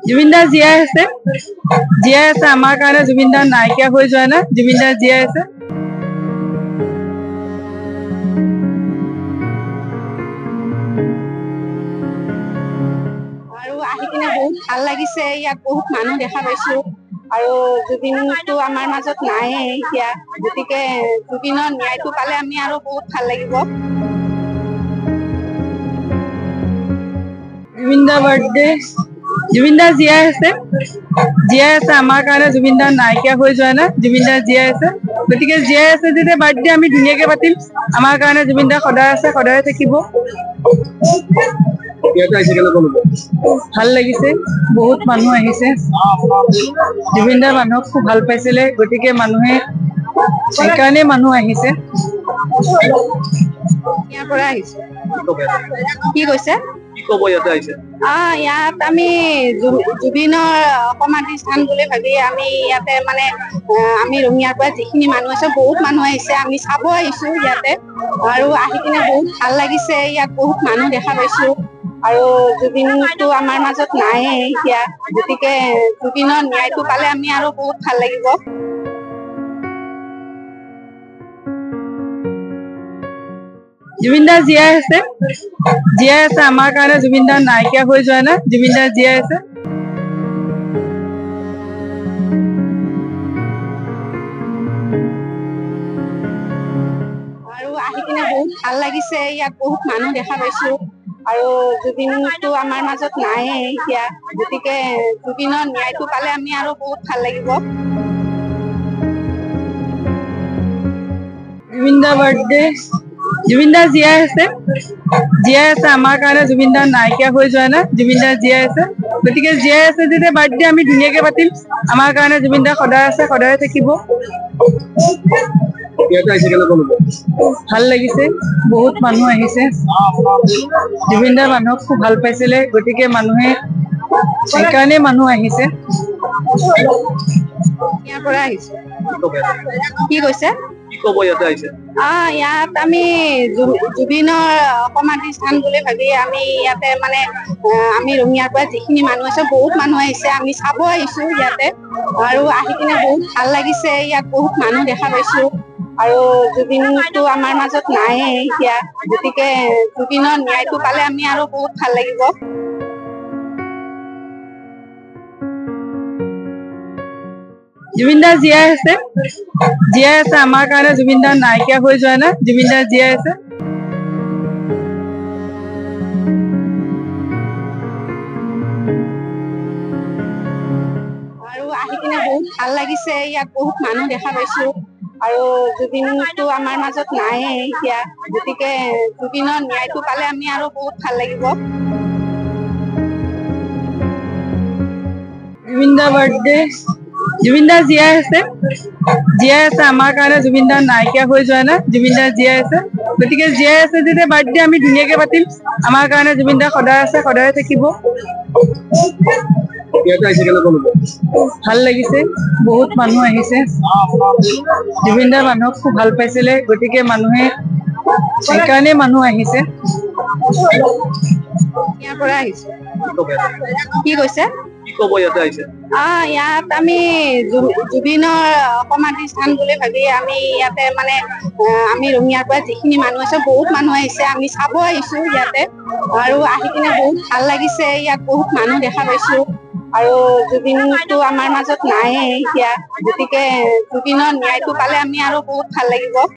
জুবিনদাৰ জীয়াই আছে আমাৰ কাৰণে জুবিনদাৰ নাইকিয়া হৈ যোৱা নাই জুবিনদাৰ জীয়াই আছে আৰু আহি কিনে বহুত ভাল লাগিছে ইয়াত বহুত মানুহ দেখা পাইছো আৰু জুবিনটো আমাৰ মাজত নাই এতিয়া গতিকে জুবিনৰ ন্যায়টো পালে আমি আৰু বহুত ভাল লাগিব জুবিনদাৰ বাৰ্থডে জুবিনদাৰ জীয়াই আছে আমাৰ কাৰণে জুবিনদাৰ নাইকিয়া হৈ যোৱা নাই জুবিনদাৰ জীয়াই আছে গতিকে জীয়াই আছে যেতিয়া বাৰ্থডে আমি ধুনীয়াকে পাতিম আমাৰ কাৰণে জুবিনদাৰ সদায় আছে সদায় থাকিব ভাল লাগিছে বহুত মানুহ আহিছে জুবিনদাৰ মানুহক খুব ভাল পাইছিলে গতিকে মানুহে সেইকাৰণে মানুহ আহিছে ইয়াৰ পৰা আহিছে কি কৈছে ইয়াত আমি জুবিনৰ সমাধি স্থান বুলি ভাবি আমি ইয়াতে মানে আমি ৰঙিয়াৰ পৰা যিখিনি মানুহ আছে বহুত মানুহ আহিছে আমি চাব আহিছো ইয়াতে আৰু আহি কিনে বহুত ভাল লাগিছে ইয়াত বহুত মানুহ দেখা পাইছো আৰু জুবিনটো আমাৰ মাজত নাই এতিয়া গতিকে জুবিনৰ ন্যায়টো পালে আমি আৰু বহুত ভাল লাগিব জুবিনদাৰ জীয়াই আছে আমাৰ কাৰণে জুবিনদাৰ নাইকিয়া হৈ যোৱা নাই জুবিনদাৰ জীয়াই আছে আৰু আহি কিনে বহুত ভাল লাগিছে ইয়াত বহুত মানুহ দেখা পাইছো আৰু জুবিনটো আমাৰ মাজত নাই এতিয়া গতিকে জুবিনৰ ন্যায়টো পালে আমি আৰু বহুত ভাল লাগিব জুবিনদাৰ বাৰ্থডে জুবিনদাৰ জীয়াই আছে আমাৰ কাৰণে জুবিনদাৰ নাইকিয়া হৈ যোৱা নাই জুবিনদাৰ জীয়াই আছে গতিকে জীয়াই আছে যেতিয়া বাৰ্থডে আমি ধুনীয়াকে পাতিম আমাৰ কাৰণে জুবিনদাৰ সদায় আছে সদায় থাকিব ভাল লাগিছে বহুত মানুহ আহিছে জুবিনদাৰ মানুহক খুব ভাল পাইছিলে গতিকে মানুহে সেইকাৰণে মানুহ আহিছে ইয়াৰ পৰা আহিছে কি কৈছে ইয়াত আমি জুবিনৰ সমাধি স্থান বুলি ভাবি আমি ইয়াতে মানে আমি ৰঙিয়াৰ পৰা যিখিনি মানুহ আছে বহুত মানুহ আহিছে আমি চাব আহিছো ইয়াতে আৰু আহি কিনে বহুত ভাল লাগিছে ইয়াত বহুত মানুহ দেখা পাইছো আৰু জুবিনটো আমাৰ মাজত নাই এতিয়া গতিকে জুবিনৰ ন্যায়টো পালে আমি আৰু বহুত ভাল লাগিব জুবিনদাৰ জীয়াই আছে আমাৰ কাৰণে জুবিনদাৰ নাইকিয়া হৈ যোৱা নাই জুবিনদাৰ জীয়াই আছে আৰু আহি কিনে বহুত ভাল লাগিছে ইয়াত বহুত মানুহ দেখা পাইছো আৰু জুবিনটো আমাৰ মাজত নাই এতিয়া গতিকে জুবিনৰ ন্যায়টো পালে আমি আৰু বহুত ভাল লাগিব জুবিনদাৰ বাৰ্থডে জুবিনদাৰ জীয়াই আছে আমাৰ কাৰণে জুবিনদাৰ নাইকিয়া হৈ যোৱা নাই জুবিনদাৰ জীয়াই আছে গতিকে জীয়াই আছে যেতিয়া বাৰ্থডে আমি ধুনীয়াকে পাতিম আমাৰ কাৰণে জুবিনদাৰ সদায় আছে সদায় থাকিব ভাল লাগিছে বহুত মানুহ আহিছে জুবিনদাৰ মানুহক খুব ভাল পাইছিলে গতিকে মানুহে সেইকাৰণে মানুহ আহিছে ইয়াৰ পৰা আহিছে কি কৈছে ইয়াত আমি জুবিনৰ সমাধি স্থান বুলি ভাবি আমি ইয়াতে মানে আমি ৰঙিয়াৰ পৰা যিখিনি মানুহ আছে বহুত মানুহ আহিছে আমি চাব আহিছো ইয়াতে আৰু আহি কিনে বহুত ভাল লাগিছে ইয়াত বহুত মানুহ দেখা পাইছো আৰু জুবিনটো আমাৰ মাজত নাই এতিয়া গতিকে জুবিনৰ ন্যায়টো পালে আমি আৰু বহুত ভাল লাগিব